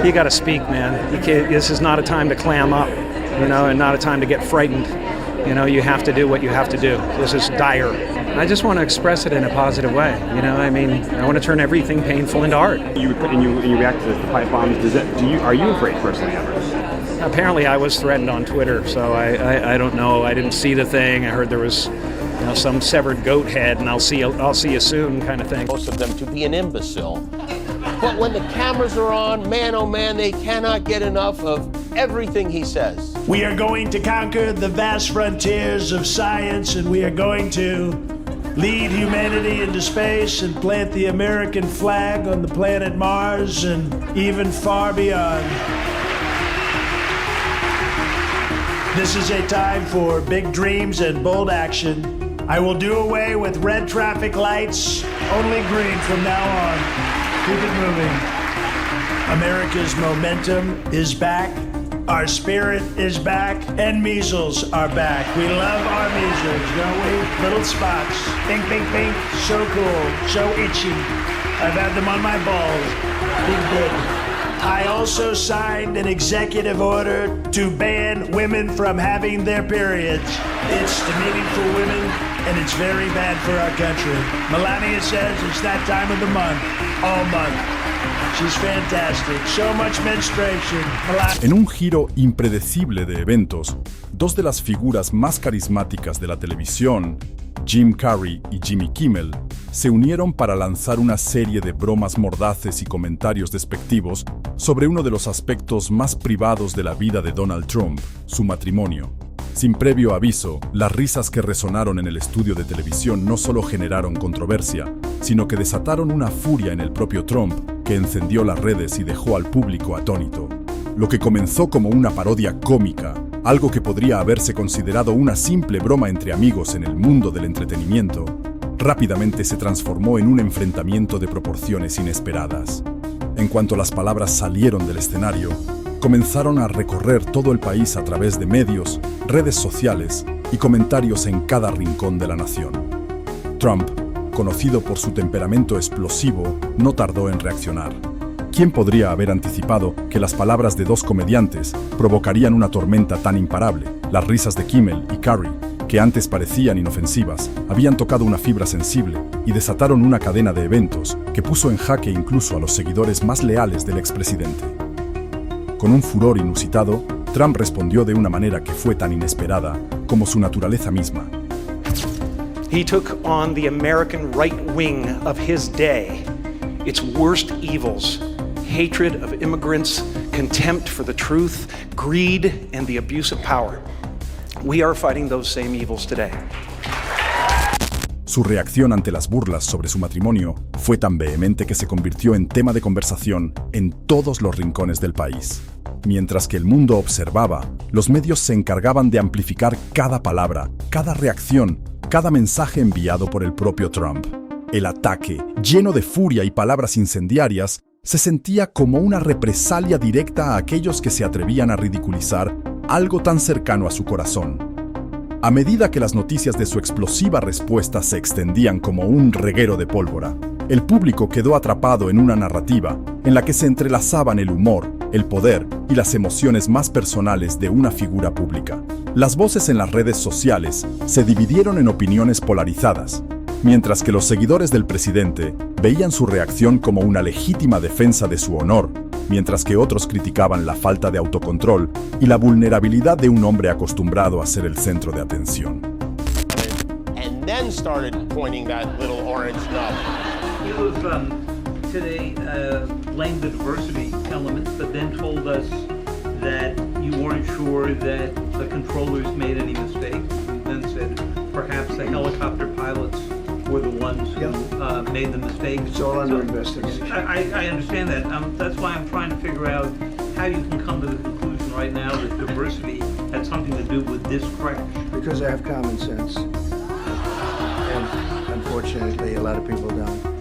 you got to speak, man. This is not a time to clam up, and not a time to get frightened. You have to do what you have to do. This is dire. I just want to express it in a positive way. I want to turn everything painful into art. You react to the pipe bombs. Are you afraid personally ever? Apparently, I was threatened on Twitter, so I don't know. I didn't see the thing. I heard there was some severed goat head, and I'll see you soon kind of thing. Most of them to be an imbecile. But when the cameras are on, man, oh man, they cannot get enough of everything he says. We are going to conquer the vast frontiers of science, and we are going to lead humanity into space and plant the American flag on the planet Mars and even far beyond. This is a time for big dreams and bold action. I will do away with red traffic lights, only green from now on. Keep it moving. America's momentum is back. Our spirit is back. And measles are back. We love our measles, don't we? Little spots. Pink, pink, pink. So cool. So itchy. I've had them on my balls. Big, big. I also signed an executive order to ban women from having their periods. It's demeaning for women, and it's very bad for our country. Melania says it's that time of the month, all month. She's fantastic. So much menstruation. En un giro impredecible de eventos, dos de las figuras más carismáticas de la televisión, Jim Carrey y Jimmy Kimmel, se unieron para lanzar una serie de bromas mordaces y comentarios despectivos sobre uno de los aspectos más privados de la vida de Donald Trump, su matrimonio. Sin previo aviso, las risas que resonaron en el estudio de televisión no solo generaron controversia, sino que desataron una furia en el propio Trump que encendió las redes y dejó al público atónito. Lo que comenzó como una parodia cómica, algo que podría haberse considerado una simple broma entre amigos en el mundo del entretenimiento, rápidamente se transformó en un enfrentamiento de proporciones inesperadas. En cuanto las palabras salieron del escenario, comenzaron a recorrer todo el país a través de medios, redes sociales y comentarios en cada rincón de la nación. Trump, conocido por su temperamento explosivo, no tardó en reaccionar. ¿Quién podría haber anticipado que las palabras de dos comediantes provocarían una tormenta tan imparable? Las risas de Kimmel y Carrey, que antes parecían inofensivas, habían tocado una fibra sensible y desataron una cadena de eventos que puso en jaque incluso a los seguidores más leales del expresidente. Con un furor inusitado, Trump respondió de una manera que fue tan inesperada como su naturaleza misma. He took on the American right wing of his day, its worst evils, hatred of immigrants, contempt for the truth, greed, and the abuse of power. We are fighting those same evils today. Su reacción ante las burlas sobre su matrimonio fue tan vehemente que se convirtió en tema de conversación en todos los rincones del país. Mientras que el mundo observaba, los medios se encargaban de amplificar cada palabra, cada reacción, cada mensaje enviado por el propio Trump. El ataque, lleno de furia y palabras incendiarias, se sentía como una represalia directa a aquellos que se atrevían a ridiculizar algo tan cercano a su corazón. A medida que las noticias de su explosiva respuesta se extendían como un reguero de pólvora, el público quedó atrapado en una narrativa en la que se entrelazaban el humor, el poder y las emociones más personales de una figura pública. Las voces en las redes sociales se dividieron en opiniones polarizadas, mientras que los seguidores del presidente veían su reacción como una legítima defensa de su honor, mientras que otros criticaban la falta de autocontrol y la vulnerabilidad de un hombre acostumbrado a ser el centro de atención. And then started pointing that little orange nub. You've today blamed the diversity element, but then told us that you weren't sure that the controllers made any mistakes. Then said perhaps the helicopter pilots were the ones who made the mistakes. It's all under investigation. I understand that. That's why I'm trying to figure out how you can come to the conclusion right now that diversity had something to do with this crash. Because I have common sense. And unfortunately, a lot of people don't.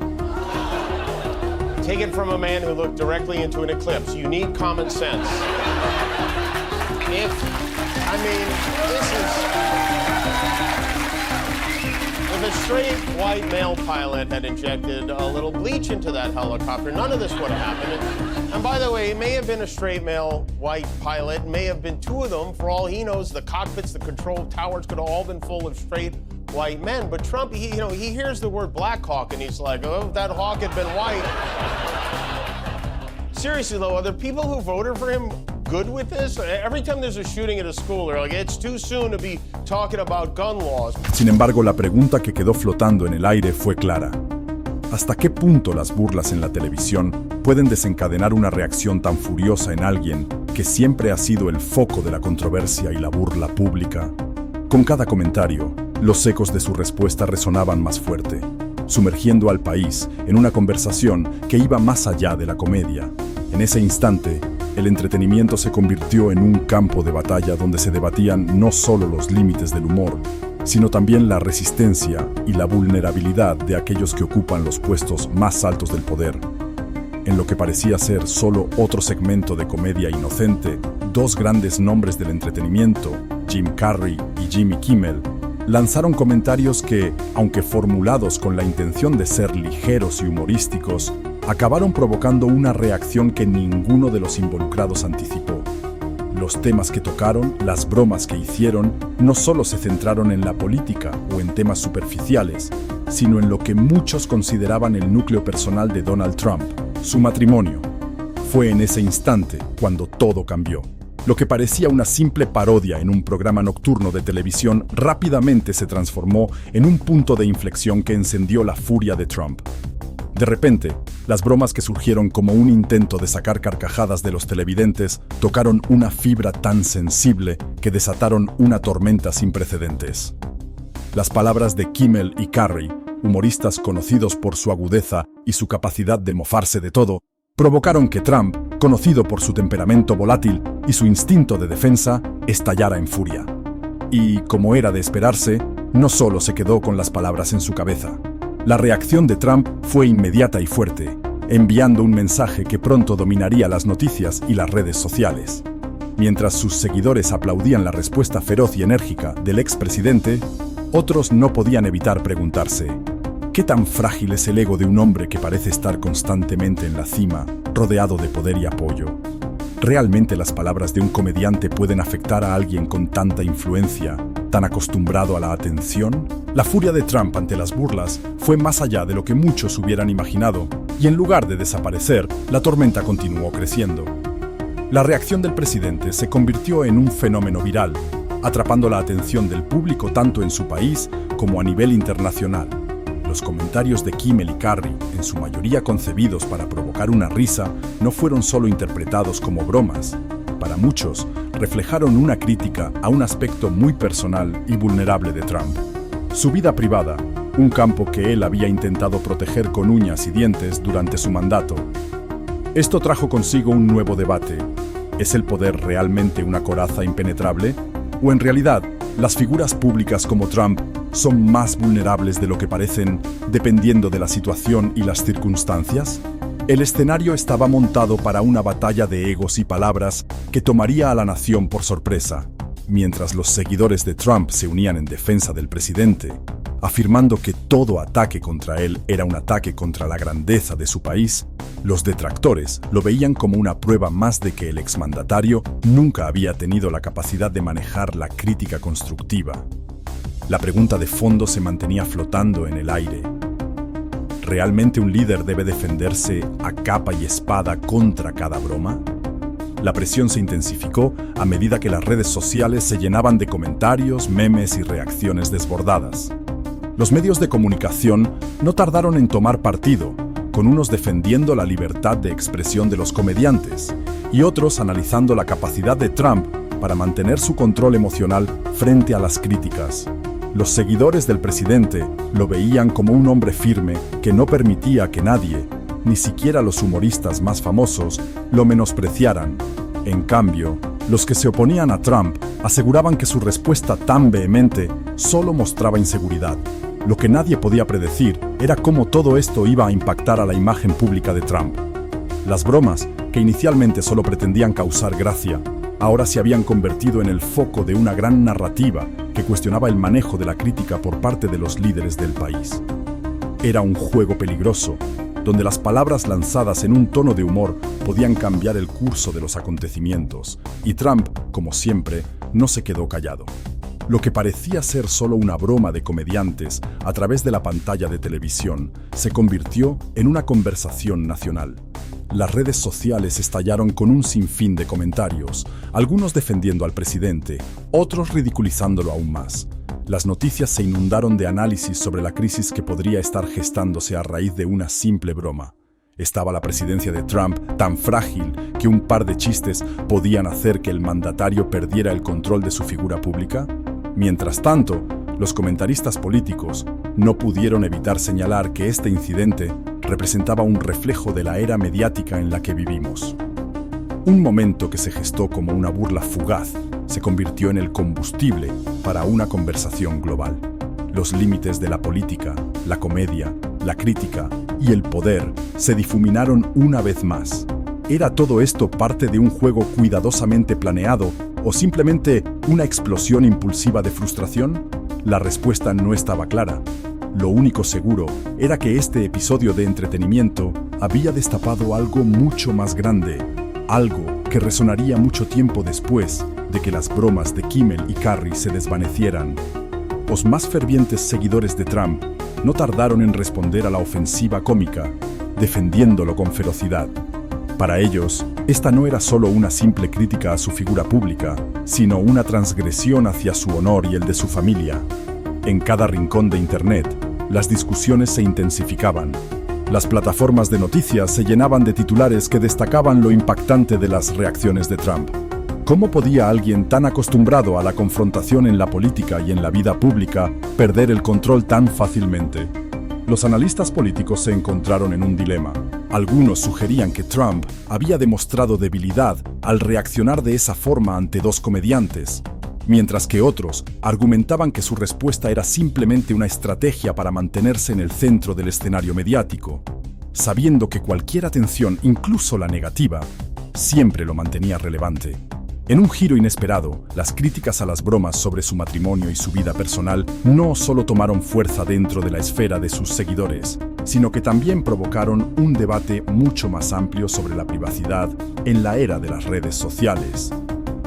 Take it from a man who looked directly into an eclipse. You need common sense. If a straight white male pilot had injected a little bleach into that helicopter, none of this would have happened. And by the way, it may have been a straight male white pilot, may have been two of them. For all he knows, the cockpits, the control towers could have all been full of straight white men. But Trump, he hears the word Black Hawk and he's like, oh, if that hawk had been white. Seriously though, are the people who voted for him good with this? Every time there's a shooting at a school, they're like, it's too soon to be talking about gun laws. Sin embargo, la pregunta que quedó flotando en el aire fue clara. ¿Hasta qué punto las burlas en la televisión pueden desencadenar una reacción tan furiosa en alguien que siempre ha sido el foco de la controversia y la burla pública? Con cada comentario, los ecos de su respuesta resonaban más fuerte, sumergiendo al país en una conversación que iba más allá de la comedia. En ese instante, el entretenimiento se convirtió en un campo de batalla donde se debatían no solo los límites del humor, sino también la resistencia y la vulnerabilidad de aquellos que ocupan los puestos más altos del poder. En lo que parecía ser solo otro segmento de comedia inocente, dos grandes nombres del entretenimiento, Jim Carrey y Jimmy Kimmel, lanzaron comentarios que, aunque formulados con la intención de ser ligeros y humorísticos, acabaron provocando una reacción que ninguno de los involucrados anticipó. Los temas que tocaron, las bromas que hicieron, no solo se centraron en la política o en temas superficiales, sino en lo que muchos consideraban el núcleo personal de Donald Trump, su matrimonio. Fue en ese instante cuando todo cambió. Lo que parecía una simple parodia en un programa nocturno de televisión rápidamente se transformó en un punto de inflexión que encendió la furia de Trump. De repente, las bromas que surgieron como un intento de sacar carcajadas de los televidentes tocaron una fibra tan sensible que desataron una tormenta sin precedentes. Las palabras de Kimmel y Carrey, humoristas conocidos por su agudeza y su capacidad de mofarse de todo, provocaron que Trump, conocido por su temperamento volátil y su instinto de defensa, estallara en furia. Y, como era de esperarse, no solo se quedó con las palabras en su cabeza. La reacción de Trump fue inmediata y fuerte, enviando un mensaje que pronto dominaría las noticias y las redes sociales. Mientras sus seguidores aplaudían la respuesta feroz y enérgica del expresidente, otros no podían evitar preguntarse: ¿qué tan frágil es el ego de un hombre que parece estar constantemente en la cima, rodeado de poder y apoyo? ¿Realmente las palabras de un comediante pueden afectar a alguien con tanta influencia, tan acostumbrado a la atención? La furia de Trump ante las burlas fue más allá de lo que muchos hubieran imaginado, y en lugar de desaparecer, la tormenta continuó creciendo. La reacción del presidente se convirtió en un fenómeno viral, atrapando la atención del público tanto en su país como a nivel internacional. Los comentarios de Kimmel y Carrey, en su mayoría concebidos para provocar una risa, no fueron solo interpretados como bromas. Para muchos, reflejaron una crítica a un aspecto muy personal y vulnerable de Trump. Su vida privada, un campo que él había intentado proteger con uñas y dientes durante su mandato. Esto trajo consigo un nuevo debate. ¿Es el poder realmente una coraza impenetrable? ¿O en realidad, las figuras públicas como Trump son más vulnerables de lo que parecen, dependiendo de la situación y las circunstancias? El escenario estaba montado para una batalla de egos y palabras que tomaría a la nación por sorpresa, mientras los seguidores de Trump se unían en defensa del presidente, afirmando que todo ataque contra él era un ataque contra la grandeza de su país. Los detractores lo veían como una prueba más de que el exmandatario nunca había tenido la capacidad de manejar la crítica constructiva. La pregunta de fondo se mantenía flotando en el aire. ¿Realmente un líder debe defenderse a capa y espada contra cada broma? La presión se intensificó a medida que las redes sociales se llenaban de comentarios, memes y reacciones desbordadas. Los medios de comunicación no tardaron en tomar partido, con unos defendiendo la libertad de expresión de los comediantes y otros analizando la capacidad de Trump para mantener su control emocional frente a las críticas. Los seguidores del presidente lo veían como un hombre firme que no permitía que nadie, ni siquiera los humoristas más famosos, lo menospreciaran. En cambio, los que se oponían a Trump aseguraban que su respuesta tan vehemente solo mostraba inseguridad. Lo que nadie podía predecir era cómo todo esto iba a impactar a la imagen pública de Trump. Las bromas, que inicialmente solo pretendían causar gracia, ahora se habían convertido en el foco de una gran narrativa que cuestionaba el manejo de la crítica por parte de los líderes del país. Era un juego peligroso, donde las palabras lanzadas en un tono de humor podían cambiar el curso de los acontecimientos, y Trump, como siempre, no se quedó callado. Lo que parecía ser solo una broma de comediantes a través de la pantalla de televisión se convirtió en una conversación nacional. Las redes sociales estallaron con un sinfín de comentarios, algunos defendiendo al presidente, otros ridiculizándolo aún más. Las noticias se inundaron de análisis sobre la crisis que podría estar gestándose a raíz de una simple broma. ¿Estaba la presidencia de Trump tan frágil que un par de chistes podían hacer que el mandatario perdiera el control de su figura pública? Mientras tanto, los comentaristas políticos no pudieron evitar señalar que este incidente representaba un reflejo de la era mediática en la que vivimos. Un momento que se gestó como una burla fugaz se convirtió en el combustible para una conversación global. Los límites de la política, la comedia, la crítica y el poder se difuminaron una vez más. ¿Era todo esto parte de un juego cuidadosamente planeado o simplemente una explosión impulsiva de frustración? La respuesta no estaba clara. Lo único seguro era que este episodio de entretenimiento había destapado algo mucho más grande, algo que resonaría mucho tiempo después de que las bromas de Kimmel y Carrey se desvanecieran. Los más fervientes seguidores de Trump no tardaron en responder a la ofensiva cómica, defendiéndolo con ferocidad. Para ellos, esta no era solo una simple crítica a su figura pública, sino una transgresión hacia su honor y el de su familia. En cada rincón de Internet, las discusiones se intensificaban. Las plataformas de noticias se llenaban de titulares que destacaban lo impactante de las reacciones de Trump. ¿Cómo podía alguien tan acostumbrado a la confrontación en la política y en la vida pública perder el control tan fácilmente? Los analistas políticos se encontraron en un dilema. Algunos sugerían que Trump había demostrado debilidad al reaccionar de esa forma ante dos comediantes, mientras que otros argumentaban que su respuesta era simplemente una estrategia para mantenerse en el centro del escenario mediático, sabiendo que cualquier atención, incluso la negativa, siempre lo mantenía relevante. En un giro inesperado, las críticas a las bromas sobre su matrimonio y su vida personal no solo tomaron fuerza dentro de la esfera de sus seguidores, sino que también provocaron un debate mucho más amplio sobre la privacidad en la era de las redes sociales.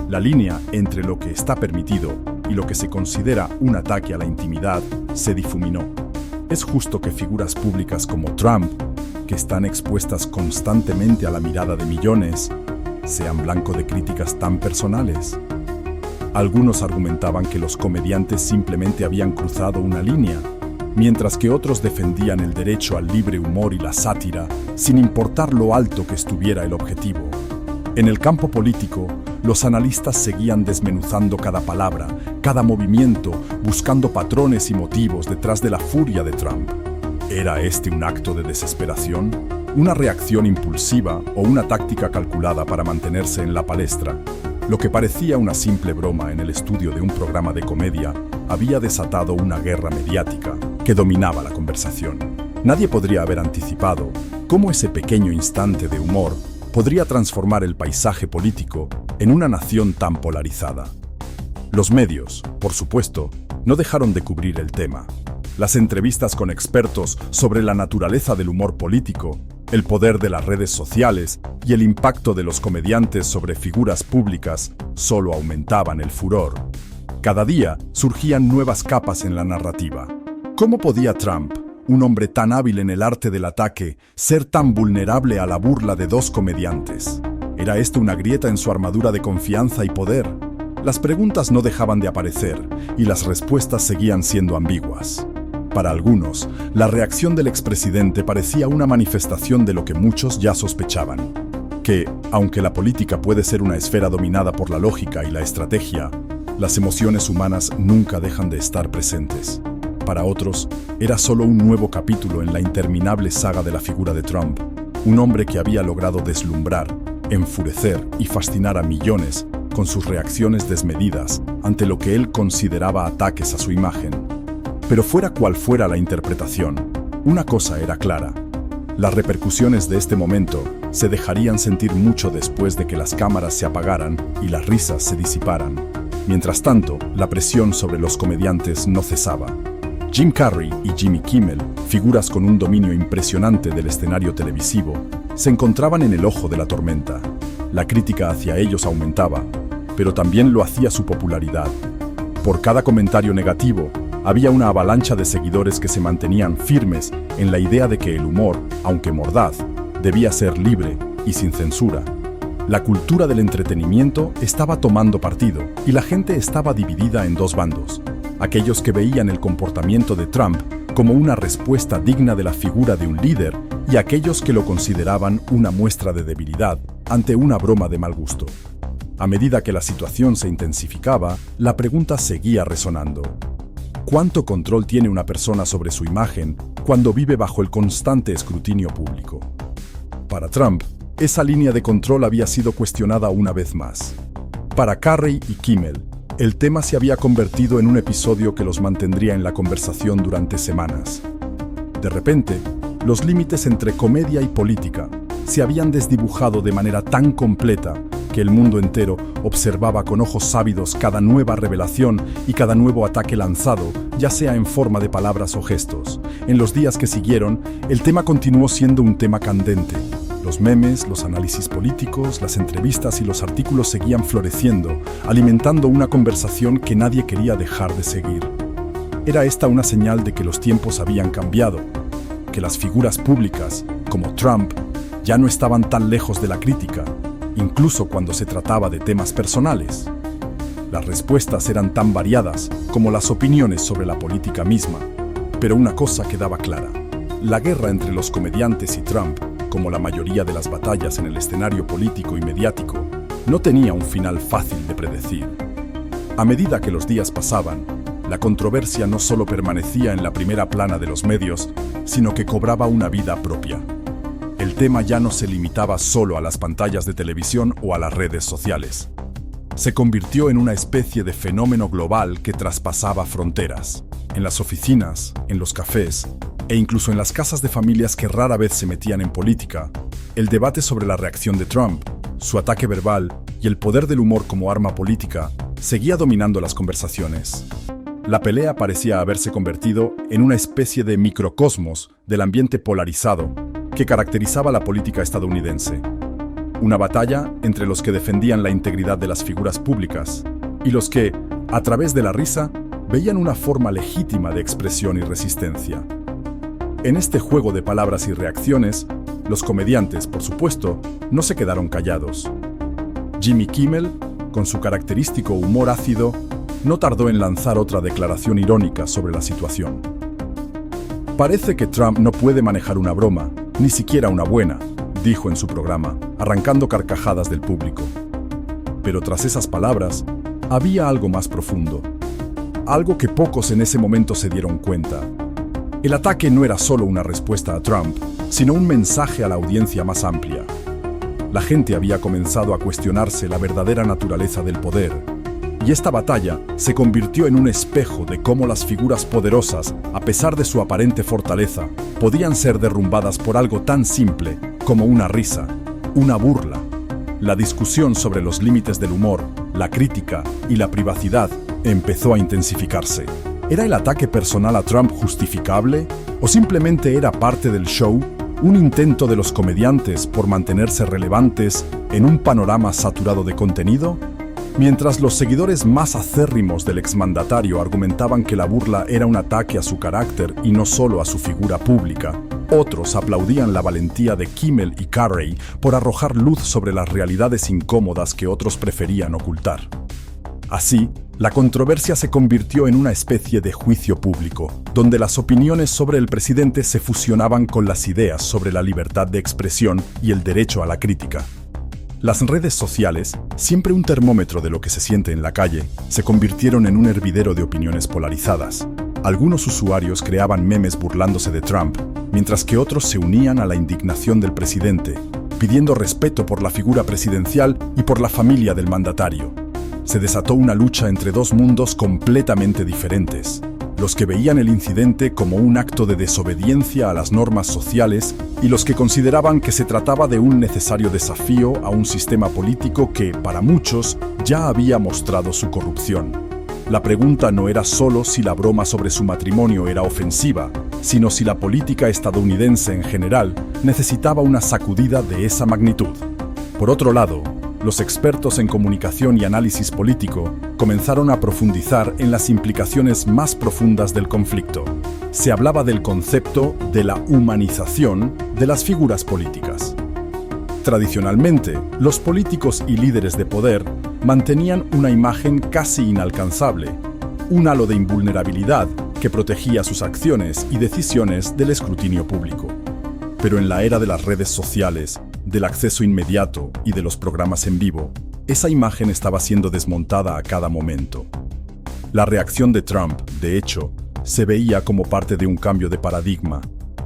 La línea entre lo que está permitido y lo que se considera un ataque a la intimidad se difuminó. Es justo que figuras públicas como Trump, que están expuestas constantemente a la mirada de millones, sean blanco de críticas tan personales. Algunos argumentaban que los comediantes simplemente habían cruzado una línea, mientras que otros defendían el derecho al libre humor y la sátira, sin importar lo alto que estuviera el objetivo. En el campo político, los analistas seguían desmenuzando cada palabra, cada movimiento, buscando patrones y motivos detrás de la furia de Trump. ¿Era este un acto de desesperación? ¿Una reacción impulsiva o una táctica calculada para mantenerse en la palestra? Lo que parecía una simple broma en el estudio de un programa de comedia había desatado una guerra mediática que dominaba la conversación. Nadie podría haber anticipado cómo ese pequeño instante de humor podría transformar el paisaje político en una nación tan polarizada. Los medios, por supuesto, no dejaron de cubrir el tema. Las entrevistas con expertos sobre la naturaleza del humor político, el poder de las redes sociales y el impacto de los comediantes sobre figuras públicas solo aumentaban el furor. Cada día surgían nuevas capas en la narrativa. ¿Cómo podía Trump, un hombre tan hábil en el arte del ataque, ser tan vulnerable a la burla de dos comediantes? ¿Era esto una grieta en su armadura de confianza y poder? Las preguntas no dejaban de aparecer y las respuestas seguían siendo ambiguas. Para algunos, la reacción del expresidente parecía una manifestación de lo que muchos ya sospechaban: que, aunque la política puede ser una esfera dominada por la lógica y la estrategia, las emociones humanas nunca dejan de estar presentes. Para otros, era solo un nuevo capítulo en la interminable saga de la figura de Trump, un hombre que había logrado deslumbrar, enfurecer y fascinar a millones con sus reacciones desmedidas ante lo que él consideraba ataques a su imagen. Pero fuera cual fuera la interpretación, una cosa era clara: las repercusiones de este momento se dejarían sentir mucho después de que las cámaras se apagaran y las risas se disiparan. Mientras tanto, la presión sobre los comediantes no cesaba. Jim Carrey y Jimmy Kimmel, figuras con un dominio impresionante del escenario televisivo, se encontraban en el ojo de la tormenta. La crítica hacia ellos aumentaba, pero también lo hacía su popularidad. Por cada comentario negativo, había una avalancha de seguidores que se mantenían firmes en la idea de que el humor, aunque mordaz, debía ser libre y sin censura. La cultura del entretenimiento estaba tomando partido y la gente estaba dividida en dos bandos. Aquellos que veían el comportamiento de Trump como una respuesta digna de la figura de un líder y aquellos que lo consideraban una muestra de debilidad ante una broma de mal gusto. A medida que la situación se intensificaba, la pregunta seguía resonando. ¿Cuánto control tiene una persona sobre su imagen cuando vive bajo el constante escrutinio público? Para Trump, esa línea de control había sido cuestionada una vez más. Para Carrey y Kimmel, el tema se había convertido en un episodio que los mantendría en la conversación durante semanas. De repente, los límites entre comedia y política se habían desdibujado de manera tan completa que el mundo entero observaba con ojos ávidos cada nueva revelación y cada nuevo ataque lanzado, ya sea en forma de palabras o gestos. En los días que siguieron, el tema continuó siendo un tema candente. Los memes, los análisis políticos, las entrevistas y los artículos seguían floreciendo, alimentando una conversación que nadie quería dejar de seguir. Era esta una señal de que los tiempos habían cambiado, que las figuras públicas, como Trump, ya no estaban tan lejos de la crítica, incluso cuando se trataba de temas personales. Las respuestas eran tan variadas como las opiniones sobre la política misma, pero una cosa quedaba clara: la guerra entre los comediantes y Trump, como la mayoría de las batallas en el escenario político y mediático, no tenía un final fácil de predecir. A medida que los días pasaban, la controversia no solo permanecía en la primera plana de los medios, sino que cobraba una vida propia. El tema ya no se limitaba solo a las pantallas de televisión o a las redes sociales. Se convirtió en una especie de fenómeno global que traspasaba fronteras. En las oficinas, en los cafés e incluso en las casas de familias que rara vez se metían en política, el debate sobre la reacción de Trump, su ataque verbal y el poder del humor como arma política seguía dominando las conversaciones. La pelea parecía haberse convertido en una especie de microcosmos del ambiente polarizado que caracterizaba la política estadounidense. Una batalla entre los que defendían la integridad de las figuras públicas y los que, a través de la risa, veían una forma legítima de expresión y resistencia. En este juego de palabras y reacciones, los comediantes, por supuesto, no se quedaron callados. Jimmy Kimmel, con su característico humor ácido, no tardó en lanzar otra declaración irónica sobre la situación. Parece que Trump no puede manejar una broma, ni siquiera una buena, dijo en su programa, arrancando carcajadas del público. Pero tras esas palabras, había algo más profundo. Algo que pocos en ese momento se dieron cuenta. El ataque no era solo una respuesta a Trump, sino un mensaje a la audiencia más amplia. La gente había comenzado a cuestionarse la verdadera naturaleza del poder, y esta batalla se convirtió en un espejo de cómo las figuras poderosas, a pesar de su aparente fortaleza, podían ser derrumbadas por algo tan simple como una risa, una burla. La discusión sobre los límites del humor, la crítica y la privacidad empezó a intensificarse. ¿Era el ataque personal a Trump justificable? ¿O simplemente era parte del show? ¿Un intento de los comediantes por mantenerse relevantes en un panorama saturado de contenido? Mientras los seguidores más acérrimos del exmandatario argumentaban que la burla era un ataque a su carácter y no solo a su figura pública, otros aplaudían la valentía de Kimmel y Carrey por arrojar luz sobre las realidades incómodas que otros preferían ocultar. Así, la controversia se convirtió en una especie de juicio público, donde las opiniones sobre el presidente se fusionaban con las ideas sobre la libertad de expresión y el derecho a la crítica. Las redes sociales, siempre un termómetro de lo que se siente en la calle, se convirtieron en un hervidero de opiniones polarizadas. Algunos usuarios creaban memes burlándose de Trump, mientras que otros se unían a la indignación del presidente, pidiendo respeto por la figura presidencial y por la familia del mandatario. Se desató una lucha entre dos mundos completamente diferentes: los que veían el incidente como un acto de desobediencia a las normas sociales y los que consideraban que se trataba de un necesario desafío a un sistema político que, para muchos, ya había mostrado su corrupción. La pregunta no era solo si la broma sobre su matrimonio era ofensiva, sino si la política estadounidense en general necesitaba una sacudida de esa magnitud. Por otro lado, los expertos en comunicación y análisis político comenzaron a profundizar en las implicaciones más profundas del conflicto. Se hablaba del concepto de la humanización de las figuras políticas. Tradicionalmente, los políticos y líderes de poder mantenían una imagen casi inalcanzable, un halo de invulnerabilidad que protegía sus acciones y decisiones del escrutinio público. Pero en la era de las redes sociales, del acceso inmediato y de los programas en vivo, esa imagen estaba siendo desmontada a cada momento. La reacción de Trump, de hecho, se veía como parte de un cambio de paradigma,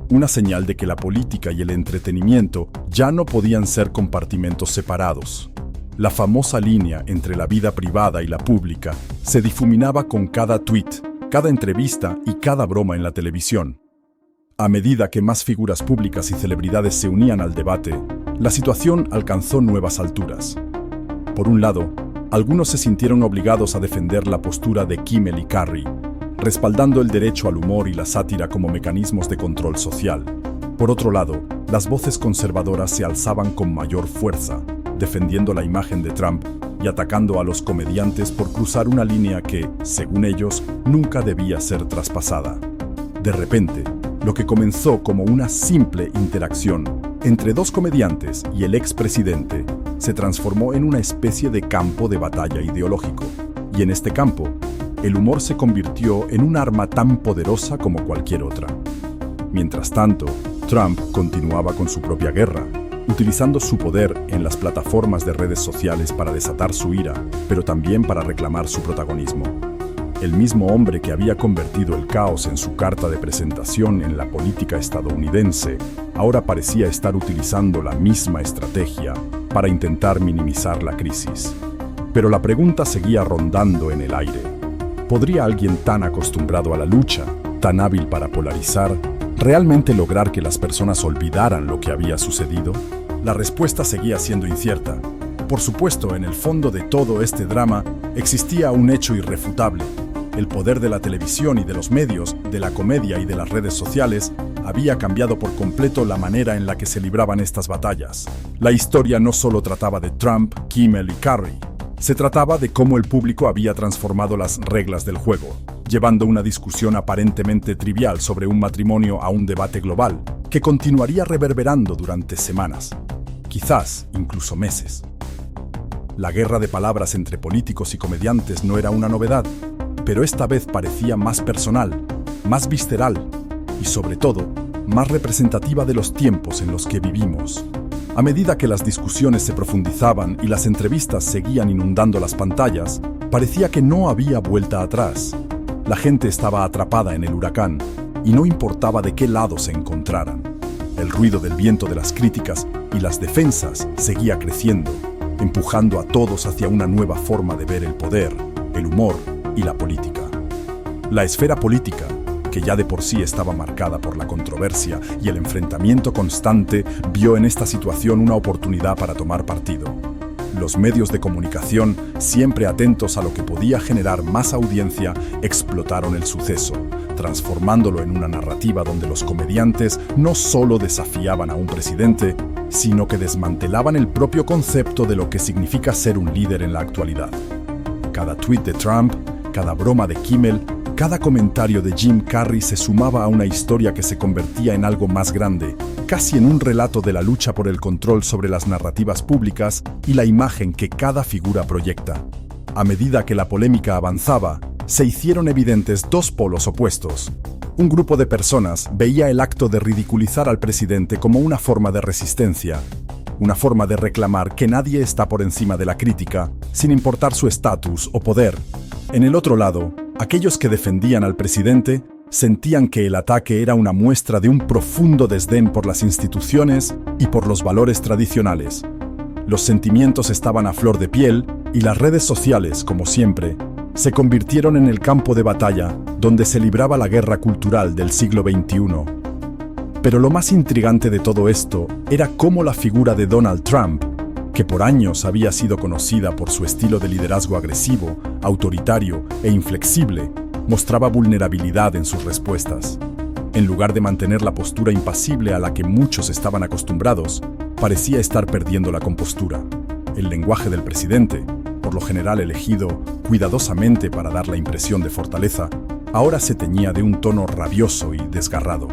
una señal de que la política y el entretenimiento ya no podían ser compartimentos separados. La famosa línea entre la vida privada y la pública se difuminaba con cada tweet, cada entrevista y cada broma en la televisión. A medida que más figuras públicas y celebridades se unían al debate, la situación alcanzó nuevas alturas. Por un lado, algunos se sintieron obligados a defender la postura de Kimmel y Carrey, respaldando el derecho al humor y la sátira como mecanismos de control social. Por otro lado, las voces conservadoras se alzaban con mayor fuerza, defendiendo la imagen de Trump y atacando a los comediantes por cruzar una línea que, según ellos, nunca debía ser traspasada. De repente, lo que comenzó como una simple interacción entre dos comediantes y el expresidente se transformó en una especie de campo de batalla ideológico. Y en este campo, el humor se convirtió en un arma tan poderosa como cualquier otra. Mientras tanto, Trump continuaba con su propia guerra, utilizando su poder en las plataformas de redes sociales para desatar su ira, pero también para reclamar su protagonismo. El mismo hombre que había convertido el caos en su carta de presentación en la política estadounidense, ahora parecía estar utilizando la misma estrategia para intentar minimizar la crisis. Pero la pregunta seguía rondando en el aire. ¿Podría alguien tan acostumbrado a la lucha, tan hábil para polarizar, realmente lograr que las personas olvidaran lo que había sucedido? La respuesta seguía siendo incierta. Por supuesto, en el fondo de todo este drama existía un hecho irrefutable. El poder de la televisión y de los medios, de la comedia y de las redes sociales había cambiado por completo la manera en la que se libraban estas batallas. La historia no solo trataba de Trump, Kimmel y Carrey. Se trataba de cómo el público había transformado las reglas del juego, llevando una discusión aparentemente trivial sobre un matrimonio a un debate global que continuaría reverberando durante semanas, quizás incluso meses. La guerra de palabras entre políticos y comediantes no era una novedad, pero esta vez parecía más personal, más visceral y, sobre todo, más representativa de los tiempos en los que vivimos. A medida que las discusiones se profundizaban y las entrevistas seguían inundando las pantallas, parecía que no había vuelta atrás. La gente estaba atrapada en el huracán y no importaba de qué lado se encontraran. El ruido del viento de las críticas y las defensas seguía creciendo, empujando a todos hacia una nueva forma de ver el poder, el humor y la política. La esfera política, que ya de por sí estaba marcada por la controversia y el enfrentamiento constante, vio en esta situación una oportunidad para tomar partido. Los medios de comunicación, siempre atentos a lo que podía generar más audiencia, explotaron el suceso, transformándolo en una narrativa donde los comediantes no solo desafiaban a un presidente, sino que desmantelaban el propio concepto de lo que significa ser un líder en la actualidad. Cada tuit de Trump, cada broma de Kimmel, cada comentario de Jim Carrey se sumaba a una historia que se convertía en algo más grande, casi en un relato de la lucha por el control sobre las narrativas públicas y la imagen que cada figura proyecta. A medida que la polémica avanzaba, se hicieron evidentes dos polos opuestos. Un grupo de personas veía el acto de ridiculizar al presidente como una forma de resistencia, una forma de reclamar que nadie está por encima de la crítica, sin importar su estatus o poder. En el otro lado, aquellos que defendían al presidente sentían que el ataque era una muestra de un profundo desdén por las instituciones y por los valores tradicionales. Los sentimientos estaban a flor de piel y las redes sociales, como siempre, se convirtieron en el campo de batalla donde se libraba la guerra cultural del siglo XXI. Pero lo más intrigante de todo esto era cómo la figura de Donald Trump, que por años había sido conocida por su estilo de liderazgo agresivo, autoritario e inflexible, mostraba vulnerabilidad en sus respuestas. En lugar de mantener la postura impasible a la que muchos estaban acostumbrados, parecía estar perdiendo la compostura. El lenguaje del presidente, por lo general elegido cuidadosamente para dar la impresión de fortaleza, ahora se teñía de un tono rabioso y desgarrado.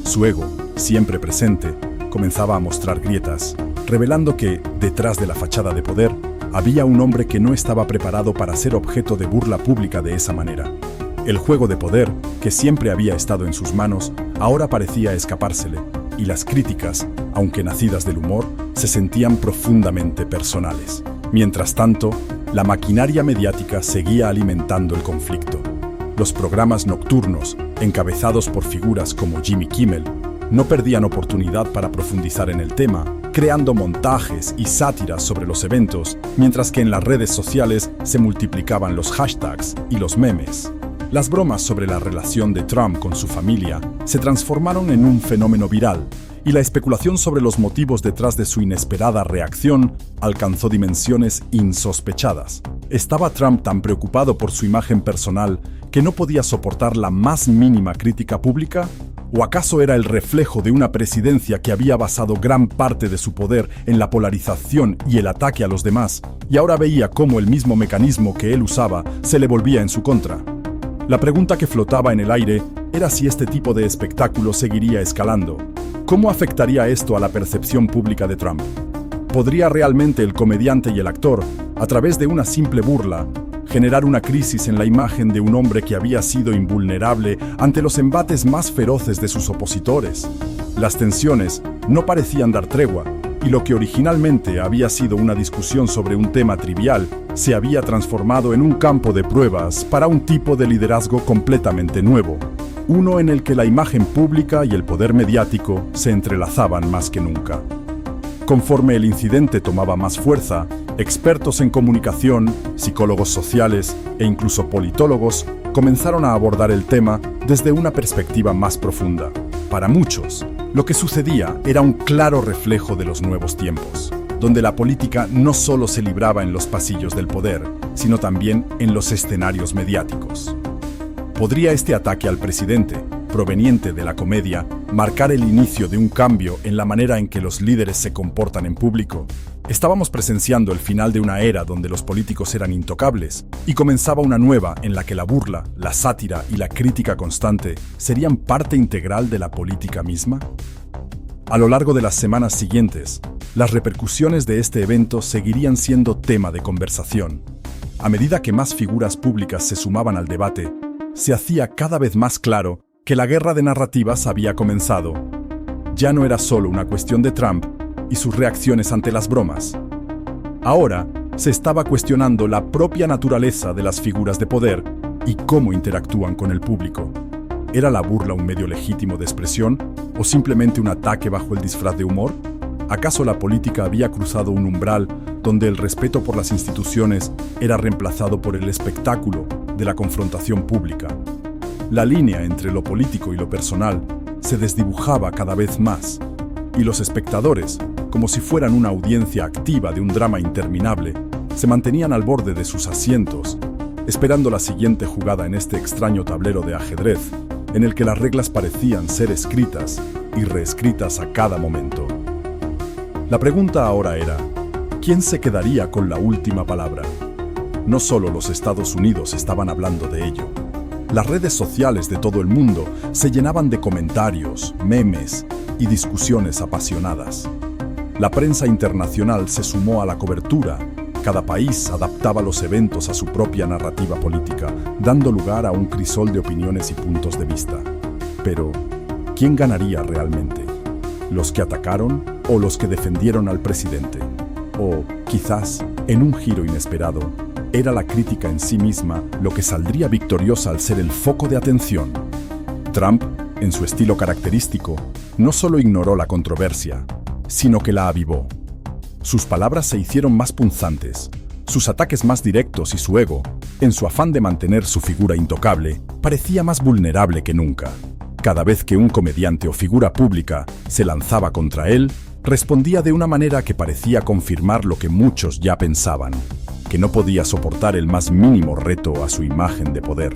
Su ego, siempre presente, comenzaba a mostrar grietas, revelando que, detrás de la fachada de poder, había un hombre que no estaba preparado para ser objeto de burla pública de esa manera. El juego de poder, que siempre había estado en sus manos, ahora parecía escapársele, y las críticas, aunque nacidas del humor, se sentían profundamente personales. Mientras tanto, la maquinaria mediática seguía alimentando el conflicto. Los programas nocturnos, encabezados por figuras como Jimmy Kimmel, no perdían oportunidad para profundizar en el tema, creando montajes y sátiras sobre los eventos, mientras que en las redes sociales se multiplicaban los hashtags y los memes. Las bromas sobre la relación de Trump con su familia se transformaron en un fenómeno viral, y la especulación sobre los motivos detrás de su inesperada reacción alcanzó dimensiones insospechadas. ¿Estaba Trump tan preocupado por su imagen personal que no podía soportar la más mínima crítica pública? ¿O acaso era el reflejo de una presidencia que había basado gran parte de su poder en la polarización y el ataque a los demás, y ahora veía cómo el mismo mecanismo que él usaba se le volvía en su contra? La pregunta que flotaba en el aire era si este tipo de espectáculo seguiría escalando. ¿Cómo afectaría esto a la percepción pública de Trump? ¿Podría realmente el comediante y el actor, a través de una simple burla, generar una crisis en la imagen de un hombre que había sido invulnerable ante los embates más feroces de sus opositores? Las tensiones no parecían dar tregua, y lo que originalmente había sido una discusión sobre un tema trivial se había transformado en un campo de pruebas para un tipo de liderazgo completamente nuevo, uno en el que la imagen pública y el poder mediático se entrelazaban más que nunca. Conforme el incidente tomaba más fuerza, expertos en comunicación, psicólogos sociales e incluso politólogos comenzaron a abordar el tema desde una perspectiva más profunda. Para muchos, lo que sucedía era un claro reflejo de los nuevos tiempos, donde la política no solo se libraba en los pasillos del poder, sino también en los escenarios mediáticos. ¿Podría este ataque al presidente, proveniente de la comedia, marcar el inicio de un cambio en la manera en que los líderes se comportan en público? Estábamos presenciando el final de una era donde los políticos eran intocables y comenzaba una nueva en la que la burla, la sátira y la crítica constante serían parte integral de la política misma. A lo largo de las semanas siguientes, las repercusiones de este evento seguirían siendo tema de conversación. A medida que más figuras públicas se sumaban al debate, se hacía cada vez más claro que la guerra de narrativas había comenzado. Ya no era solo una cuestión de Trump y sus reacciones ante las bromas. Ahora se estaba cuestionando la propia naturaleza de las figuras de poder y cómo interactúan con el público. ¿Era la burla un medio legítimo de expresión o simplemente un ataque bajo el disfraz de humor? ¿Acaso la política había cruzado un umbral donde el respeto por las instituciones era reemplazado por el espectáculo de la confrontación pública? La línea entre lo político y lo personal se desdibujaba cada vez más, y los espectadores, como si fueran una audiencia activa de un drama interminable, se mantenían al borde de sus asientos, esperando la siguiente jugada en este extraño tablero de ajedrez, en el que las reglas parecían ser escritas y reescritas a cada momento. La pregunta ahora era, ¿quién se quedaría con la última palabra? No solo los Estados Unidos estaban hablando de ello. Las redes sociales de todo el mundo se llenaban de comentarios, memes y discusiones apasionadas. La prensa internacional se sumó a la cobertura. Cada país adaptaba los eventos a su propia narrativa política, dando lugar a un crisol de opiniones y puntos de vista. Pero, ¿quién ganaría realmente? ¿Los que atacaron o los que defendieron al presidente? O, quizás, en un giro inesperado, era la crítica en sí misma lo que saldría victoriosa al ser el foco de atención. Trump, en su estilo característico, no solo ignoró la controversia, sino que la avivó. Sus palabras se hicieron más punzantes, sus ataques más directos y su ego, en su afán de mantener su figura intocable, parecía más vulnerable que nunca. Cada vez que un comediante o figura pública se lanzaba contra él, respondía de una manera que parecía confirmar lo que muchos ya pensaban, que no podía soportar el más mínimo reto a su imagen de poder.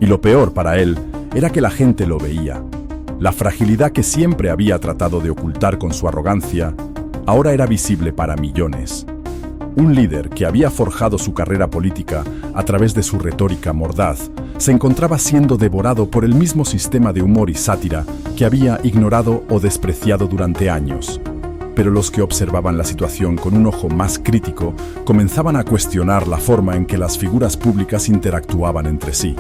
Y lo peor para él era que la gente lo veía. La fragilidad que siempre había tratado de ocultar con su arrogancia, ahora era visible para millones. Un líder que había forjado su carrera política a través de su retórica mordaz, se encontraba siendo devorado por el mismo sistema de humor y sátira que había ignorado o despreciado durante años. Pero los que observaban la situación con un ojo más crítico comenzaban a cuestionar la forma en que las figuras públicas interactuaban entre sí.